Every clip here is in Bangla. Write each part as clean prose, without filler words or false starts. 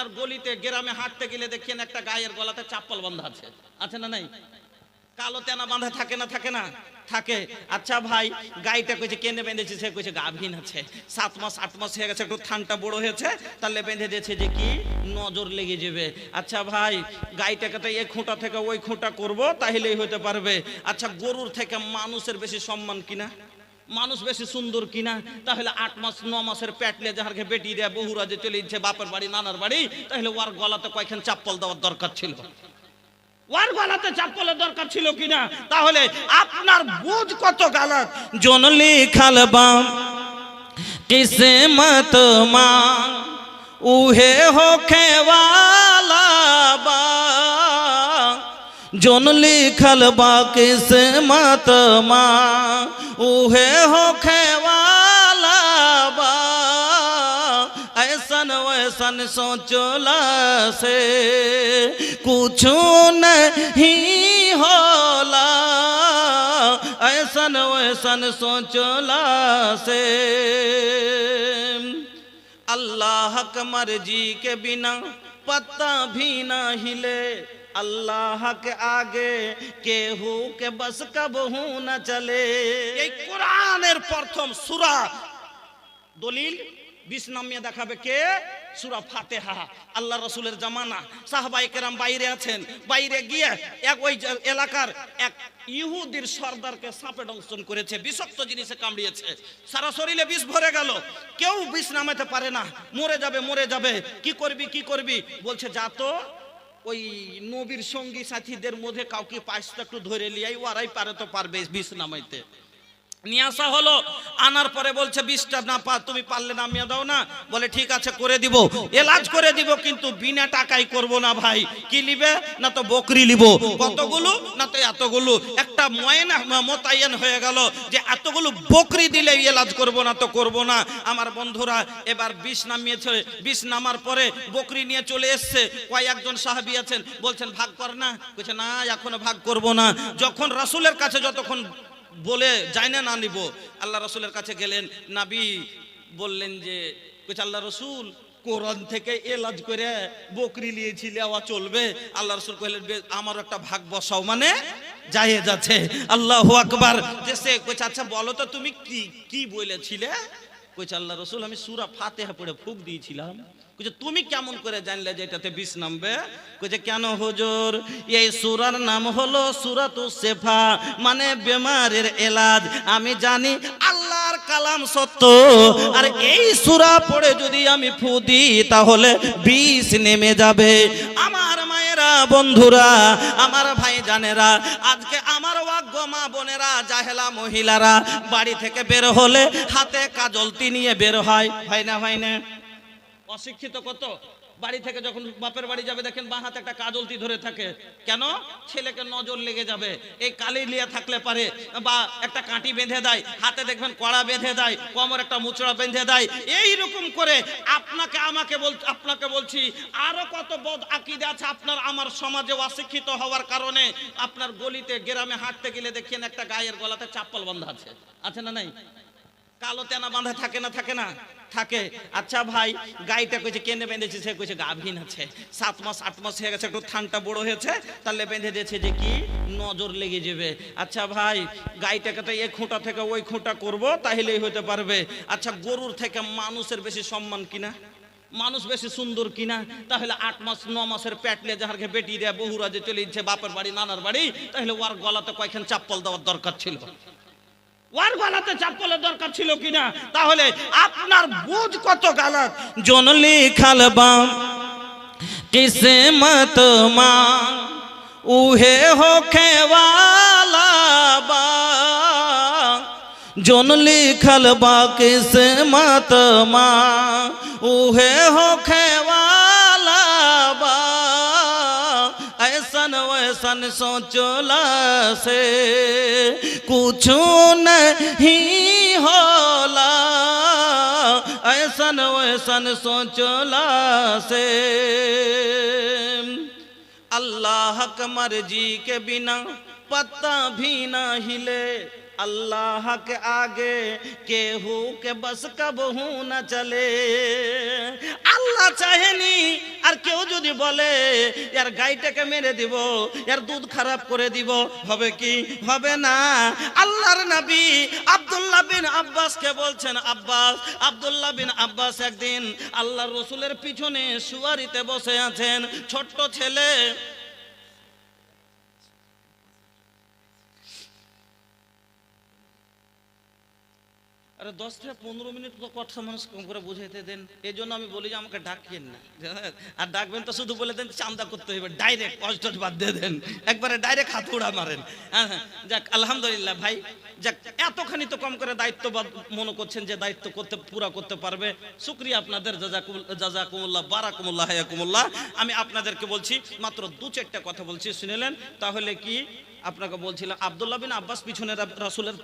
আপনার গলিতে গ্রামে হাঁটতে গেলে দেখেন একটা গায়ের গলাতে চাপ্পল বাঁধা আছে, আছে না নাই? কালো তেনা বাঁধা থাকে না, থাকে না? থাকে। আচ্ছা ভাই, গাইটা কইছে কেনে বেঁধেছে? সে কইছে গাভীন আছে, 7 মাস 8 মাস হয়ে গেছে, একটু থানটা বড় হয়েছে, তাহলে বেঁধে দিয়েছে যে কি নজর লেগে যাবে। আচ্ছা ভাই, গাইটাকে তো এক খুঁটা থেকে ওই খুঁটা করব তাহলেই হতে পারবে। আচ্ছা, গরুর থেকে মানুষের বেশি সম্মান কিনা? মানুষ বেশি সুন্দর কিনা? তাহলে 8 মাস 9 মাসের পেটলে যাহারকে বেটি দেয়, বহুরা যে চলে যাচ্ছে বাপের বাড়ি নানার বাড়ি, তাহলে ওর গলাতে কয়েকখান চাপ্পল দেওয়ার দরকার ছিল, ওর গলাতে চাপ্পলের দরকার ছিল কিনা? তাহলে আপনার বুঝ কত গালাত। জন লিখাল বাম কিসমত মা উহে হোखे वाला बा, जोन लिखल बा किस्मत मा उहे होखे वाला बा, ऐसन वैसन सोचला से कुछ नहीं होला, ऐसन वैसन सोचला से अल्लाह के मर्जी के बिना पत्ता भी ना हिले, अल्लाह के आगे केहू के बस कबहू न चले। এই কোরআনের প্রথম সূরা দলিল 20 নামিয়ে দেখাবে কে? সূরা ফাতিহা। আল্লাহ রাসূলের জামানা, সাহাবায়ে কেরাম বাইরে আছেন, বাইরে গিয়ে এক ওই এলাকার এক ইহুদির সর্দারকে সাপে দংশন করেছে, বিষাক্ত জিনিসে কামড়িয়েছে, সারা শরীরে বিষ ভরে গেল, কেউ বিষ নামাতে পারে না, মরে যাবে মরে যাবে, কি করবি কি করবি? বলছে যা তো ওই নবীর সঙ্গী সাথীদের মধ্যে কাউকে পাঁচটা একটু ধরে লিয়াই, ওরাই পারে তো পারবে বিষ নামাইতে। নিয়ে আসা হলো, আনার পরে বলছে বিষটা না তুমি পারলে নামিয়ে দাও না। বলে ঠিক আছে করে দিব, এলাজ করে দিব, কিন্তু বিনা টাকায় করব না ভাই। কি লিবে? না তো বকরি লিব, কতগুলো? না তো এতগুলো। একটা ময়না মোতায়েন হয়ে গেল যে এতগুলো বকরি দিলে এলাজ করব না তো করব না। আমার বন্ধুরা এবার বিষ নামিয়েছে, বিষ নামার পরে বকরি নিয়ে চলে এসছে। কয়েকজন সাহাবী আছেন, বলছেন ভাগ কর না, বলছে না এখনো ভাগ করব না। যখন রাসূলের কাছে যতক্ষণ বলে যাই না না নিব, আল্লাহ রসুলের কাছে গেলেন, নবী বললেন যে আল্লাহ রসুল কোরআন থেকে এলাজ করে বকরি নিয়েছি, নেওয়া চলবে? আল্লাহ রসুল কইলেন আমার একটা ভাগ বসাও, মানে জায়েজ আছে। আল্লাহু আকবার। যে সে কইছে আচ্ছা বলো তো তুমি কি কি বলেছিলে? কইছে আল্লাহ রসুল আমি সূরা ফাতিহা পড়ে ফুঁক দিয়েছিলাম। কইছে তুমি কেমন করে জানলে যে এটাতে বিষ নামবে? কইছে কেন হুজুর, এই সূরার নাম হলো সূরাতুস শিফা, মানে বেমারের এলাজ। আমি জানি আল্লাহর কালাম সত্য, আর এই সূরা পড়ে যদি আমি ফু দিই তাহলে বিষ নেমে যাবে। আমার মায়েরা, বন্ধুরা, আমার ভাই জানেরা, আজকে আমার ওয়াগ্য মা বোনেরা, জাহেলা মহিলারা বাড়ি থেকে বের হলে হাতে কাজলতি নিয়ে বের হয়, হয় না হয় না? অশিক্ষিত কত বাড়ি থেকে যখন বাপের বাড়ি যাবে দেখেন বাঁ হাতে একটা কাজলতি ধরে থাকে, কেন? ছেলেকে নজর লেগে যাবে। এই কালি লিয়ে থাকলে পারে, বা একটা কাঁটি বেঁধে দেয়, হাতে দেখবেন কড়া বেঁধে দেয়, কোমর একটা মুচড়া বেঁধে দেয়। এই রকম করে আপনাকে বলছি আরো কত বদ আকীদা আছে আপনার আমার সমাজে অশিক্ষিত হওয়ার কারণে। আপনার গলিতে গ্রামে হাঁটতে গেলে দেখেন একটা গায়ের গলাতে চাপ্পল বাঁধা আছে, আছে না নাই? কালো তেনা বাঁধা থাকে না, থাকে না? থাকে। আচ্ছা ভাই, গাইটা কইছে কেনে বেঁধেছে? সে কইছে গাভীন আছে, 7 মাস 8 মাস হয়ে গেছে, একটু থানটা বড় হয়েছে, তাহলে বেঁধে দিয়েছে যে কি নজর লেগে যাবে। আচ্ছা ভাই, গাইটাকে তো এক খুঁটা থেকে ওই খুঁটা করব তাহলেই হতে পারবে। আচ্ছা, গরুর থেকে মানুষের বেশি সম্মান কিনা? মানুষ বেশি সুন্দর কিনা? তাহলে 8 মাস 9 মাসের পেটলে যাহারকে বেটি দেয়, বহুরা যে চলে যাচ্ছে বাপের বাড়ি নানার বাড়ি, তাহলে ওর গলাতে কয়েকখান চাপ্পল দেওয়ার দরকার ছিল, ওর গলাতে চাপ্পলের দরকার ছিল কিনা? তাহলে আপনার বুঝ কত গালাত। জন লিখাল বাম কিসমত মা উহে হোखे वाला बा, जोन लिखल बा किस्मत मा उहे होखे वाला बा, ऐसन वैसन सोचला से कुछ नहीं होला, ऐसन वैसन सोचला से अल्लाह के मर्जी के बिना पत्ता भी ना हिले, अल्लाह के आगे केहू के बस कबहू न चले। আল্লাহ চাহেনি আর যদি বলে এর গাইটাকে মেরে দিব, এর দুধ খারাপ করে দিব, হবে কি? হবে না। আল্লাহর নবী আব্দুল্লাহ বিন আব্বাসকে বলছেন, আব্বাস, আব্দুল্লাহ বিন আব্বাস একদিন আল্লাহর রাসূলের পিছনে সুয়ারিতে বসে আছেন, ছোট্ট ছেলে। আরে 10 থেকে 15 মিনিট তো কথা মানুষ কম করে বুঝাইতে দেন। এই জন্য আমি বলি যে আমাকে ডাকেন না, আর ডাকবেন তো শুধু বলে দেন চান্দা করতে হবে, ডাইরেক্ট কষ্ট বাদ দিয়ে দেন, একবারে ডাইরেক্ট হাতুড়া মারেন। হ্যাঁ, যাক আলহামদুলিল্লাহ ভাই, যাক এতখানি তো কম করে দায়িত্ববাদ মনে করছেন যে দায়িত্ব করতে পুরা করতে পারবে, শুকরিয়া আপনাদের, জাযাকুমুল্লাহ, বারাকুমুল্লাহ, হায়াকুমুল্লাহ। আমি আপনাদেরকে বলছি মাত্র 2-4টা কথা বলছি, শুনেলেন? তাহলে কি আপনাকে বলছিলাম, আব্দুল্লাহ বিন আব্বাস পিছনে রাসূলের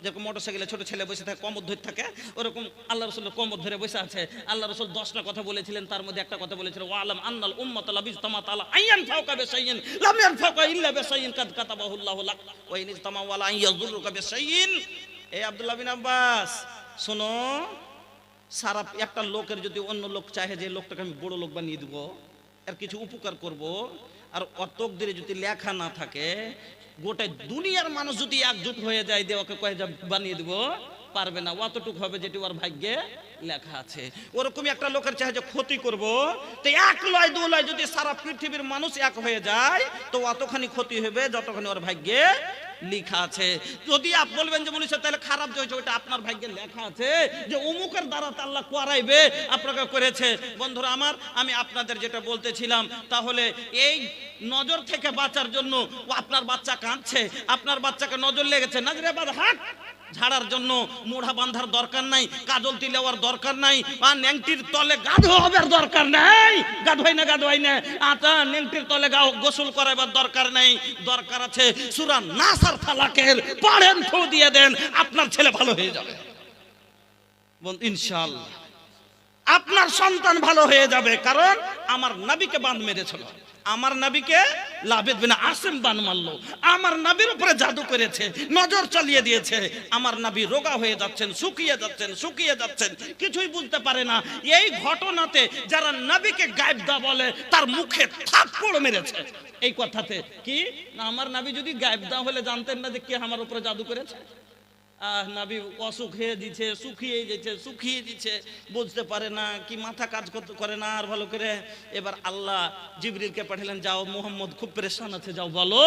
যেরকম মোটরসাইকেলে ছোট ছেলে বসে থাকে, কোমর ধরে থাকে, ওরকম আল্লাহ রাসূলের কোমর ধরে বসে আছে। আল্লাহ রাসূল 10টা কথা বলেছিলেন, তার মধ্যে একটা কথা বলেছিলেন, ওয়ালাম আন্নাল উম্মাতা লাবিজতামা তাআলা আইয়ান ফাওকা বিশাইইন লাম ইয়ানফাকা ইল্লা বিশাইইন কাদ কাতাবাহুল্লাহু লাক ওয়া ইন ইজতামা ওয়ালা আইয়াযুরুকা বিশাইইন। এই আব্দুল্লাহ বিন আব্বাস শোনো, সারা একটা লোকের যদি অন্য লোক চাহে যে লোকটাকে আমি বড় লোক বানিয়ে দিব, এর কিছু উপকার করব, আর তকদিরে যদি লেখা না থাকে, গোটা দুনিয়ার মানুষ যদি একজোট হয়ে যায় দিয়ে ওকে কয়ে বানিয়ে দিব, পারবে না। অতটুক হবে যেটি ওর ভাগ্যে লেখা আছে। ওরকমই একটা লোকের চাহে যে ক্ষতি করব, তো 1 লয় 2 লয় যদি সারা পৃথিবীর মানুষ এক হয়ে যায়, তো অতখানি ক্ষতি হবে যতখানি ওর ভাগ্যে লেখা আছে। যদি আপনি বলবেন যে মনীষা তাহলে খারাপ যে হয়েছে, ওটা আপনার ভাগ্যে লেখা আছে যে অমুকের দ্বারা আল্লাহ করাইবে, আপনাকে করেছে। বন্ধুরা আমার, আমি আপনাদের যেটা বলতেছিলাম, তাহলে এই নজর থেকে বাঁচার জন্য, আপনার বাচ্চা কাঁদছে, আপনার বাচ্চাকে নজর লেগেছে, নজরে বাদ হাট ঝাড়ার জন্য মোড়া বাঁধার দরকার নাই, কাজল তিলেওয়ার দরকার নাই, আর নেংটির তলে গাধোয়ার দরকার নাই, গাধোয়াই না আতা নেংটির তলে গোসল করাবার দরকার নাই। দরকার আছে সূরা নাস আর ফালাকের পড়েন, ফু দিয়ে দেন, আপনার ছেলে ভালো হয়ে যাবে ইনশাআল্লাহ। আপনার সন্তান ভালো হয়ে যাবে, কারণ আমার নবীকে বাঁধ মেরেছিল, আমার নবীকে লাবিদ বিন আসিম বান মারলো, আমার নবীর উপরে জাদু করেছে, নজর চালিয়ে দিয়েছে, আমার নবী রোগা হয়ে যাচ্ছেন, শুকিয়ে যাচ্ছেন, কিছুই বুঝতে পারে না। এই ঘটনাতে যারা নবীকে গায়েব দা বলে, তার মুখে থাপ্পড় মেরেছে এই কথাতে। কি না, আমার নবী যদি গায়েব দা হলে জানতেন না যে কে আমার উপরে জাদু করেছে? নবী অসুখ হয়ে দিচ্ছে, শুকিয়ে দিচ্ছে, বুঝতে পারে না, কি মাথা কাজ করে না আর ভালো করে। এবার আল্লাহ জিবরিলকে পাঠালেন, যাও মুহাম্মদ খুব পরেশান আছে, যাও বলো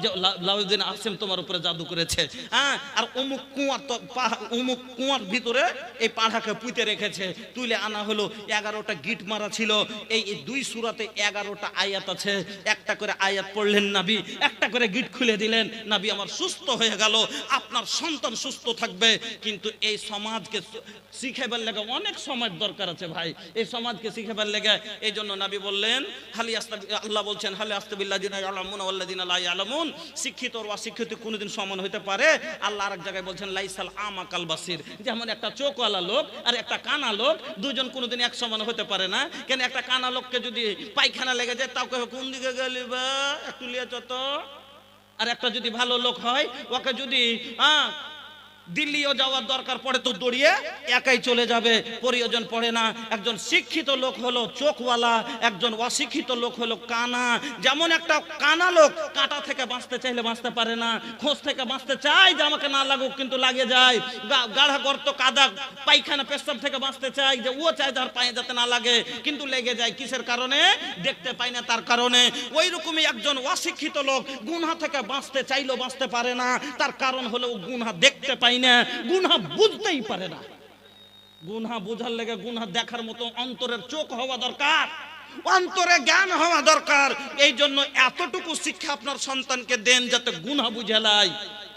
যে লাউদ্দিন আসিম তোমার উপরে জাদু করেছে। হ্যাঁ, আর অমুক কুয়ার ভিতরে এই পাড়াকে পুঁতে রেখেছে, তুলে আনা হলো। 11টা গিট মারা ছিল। এই 2 সূরাতে 11টা আয়াত আছে, একটা করে আয়াত পড়লেন নবী, একটা করে গিট খুলে দিলেন, নবী আমার সুস্থ হয়ে গেল। আপনার সন্তান সুস্থ থাকবে, কিন্তু এই সমাজকে শিখাবার লেগে অনেক সময় দরকার আছে ভাই, এই সমাজকে শিখাবার লেগে। এই জন্য নবী বললেন, আল্লাহ বলছেন, হালে আস্তাবিল্লাযিনা ইয়ালামুনা ওয়াল্লাযিনা লা ইয়ালামুন, শিক্ষিত আর অশিক্ষিত কোনোদিন সমান হতে পারে। আল্লাহ আরেক জায়গায় বলছেন, লাইসাল আমা কাল বাসির, যেমন একটা চোখওয়ালা লোক আর একটা কানা লোক, দুজন কোনোদিন এক সমান হতে পারে না। কেন, একটা কানা লোককে যদি পায়খানা লেগে যায়, তাও কোন দিকে গেলি বা একটু লিয়ে চত। আর একটা যদি ভালো লোক হয়, ওকে যদি দিল্লিও যাওয়ার দরকার পড়ে তো দৌড়িয়ে একাই চলে যাবে, প্রয়োজন পড়ে না। একজন শিক্ষিত লোক হলো চোখওয়ালা, একজন অশিক্ষিত লোক হলো কানা। যেমন একটা কানা লোক কাঁটা থেকে বাঁচতে চাইলে বাঁচতে পারে না, খোঁজ থেকে বাঁচতে চায় যে আমাকে না লাগুক, কিন্তু লাগে যায়। গাঢ়া গর্ত কাদা পায়খানা পেশাব থেকে বাঁচতে চায় যে ও চায় যার পায়ে যাতে না লাগে, কিন্তু লেগে যায়। কিসের কারণে? দেখতে পায় না, তার কারণে। ওই রকমই একজন অশিক্ষিত লোক গুনাহ থেকে বাঁচতে চাইলেও বাঁচতে পারে না, তার কারণ হলো গুনাহ দেখতে পায় না, গুনাহ বুঝতেই পারে না। গুনাহ বোঝার লেগে গুনাহ দেখার মতো অন্তরের চোখ হওয়া দরকার, অন্তরে জ্ঞান হওয়া দরকার। এই জন্য এতটুকু শিক্ষা আপনার সন্তানকে দেন যাতে গুনাহ বুঝে নেয়।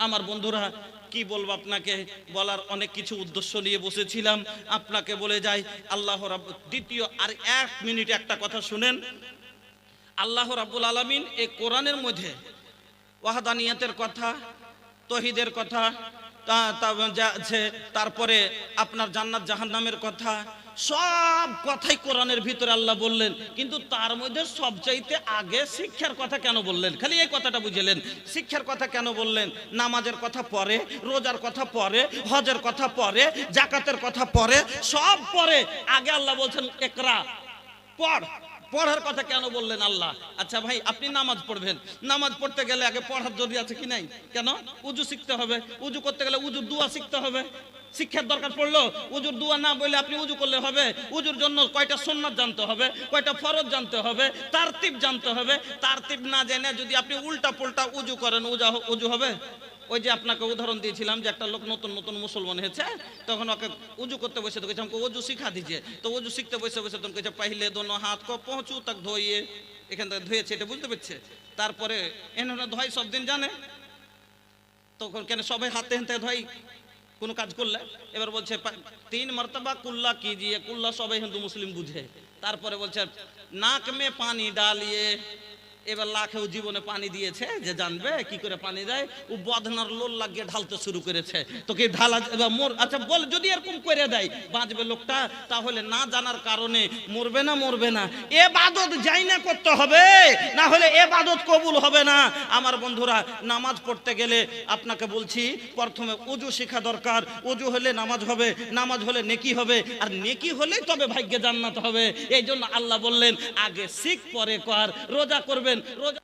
আমার বন্ধুরা, কি বলবো আপনাকে, বলার অনেক কিছু উদ্দেশ্য নিয়ে বসেছিলাম, আপনাকে বলে যাই আল্লাহ রাব্বুল। দ্বিতীয় আর 1 মিনিট একটা কথা শুনেন। আল্লাহ রাব্বুল আলামিন এই কোরআনের মধ্যে ওয়াহদানিয়তের কথা, তৌহিদের কথা, তারপরে আপনার জান্নাত জাহান্নামের কথা, সব কথাই কোরআনের ভিতরে আল্লাহ বললেন। কিন্তু তার মধ্যে সবচাইতে আগে শিক্ষার কথা কেন বললেন? খালি এই কথাটা বুঝলেন, শিক্ষার কথা কেন বললেন? নামাজের কথা পরে, রোজার কথা পরে, হজের কথা পরে, জাকাতের কথা পরে, সব পরে। আগে আল্লাহ বলছেন একরা, পড়, পড়ার কথা কেন বললেন আল্লাহ? আচ্ছা ভাই, আপনি নামাজ পড়বেন, নামাজ পড়তে গেলে আগে পড়ার জরুরি আছে কি নাই? কেন? উজু শিখতে হবে, উজু করতে গেলে উজুর দুয়া শিখতে হবে, শিক্ষার দরকার পড়লো। উজুর দুয়া না বলে আপনি উজু করলে হবে? উজুর জন্য কয়টা সুন্নাত জানতে হবে, কয়টা ফরজ জানতে হবে, তারতিব জানতে হবে। তারতিব না জেনে যদি আপনি উল্টা পুল্টা উজু করেন, উজু হবে? ওই যে আপনাকে উদাহরণ দিয়েছিলাম যে একটা লোক নতুন নতুন মুসলমান হয়েছে, তখন ওকে উজু করতে বসে তো আমাকে উজু শিখা দিছে। তো উজু শিখতে বসে বসে তখন কেছে পহলে দোনো হাত কো পৌঁছু তাক ধোইয়ে, এখান থেকে ধুয়েছে, এটা বুঝতে পারছে। তারপরে এনারা ধোয় সব দিন জানে, তখন কেন সবাই হাতে হাতে ধোয় কোনো কাজ করলে? এবার বলছে 3 মর্তবা কুল্লা কিজিয়ে, কুল্লা সবাই হিন্দু মুসলিম বুঝে। তারপরে বলছে নাক মে পানি ডালিয়ে। এবার লাখেও জীবনে পানি দিয়েছে, যে জানবে কি করে পানি দেয়, ও বদনার লোল লাগিয়ে ঢালতে শুরু করেছে। তো কি ঢালা মোর, আচ্ছা বল, যদি এরকম করে দেয় বাঁচবে লোকটা? তাহলে না জানার কারণে মরবে না? মরবে না। এবাদত যাই না করতে হবে, না হলে এবাদত কবুল হবে না। আমার বন্ধুরা, নামাজ পড়তে গেলে আপনাকে বলছি প্রথমে উজু শেখা দরকার। উজু হলে নামাজ হবে, নামাজ হলে নেকি হবে, আর নেকি হলেই তবে ভাগ্যে জান্নাত হবে। এই জন্য আল্লাহ বললেন আগে শিখ পরে কর। রোজা করবেন, রোজা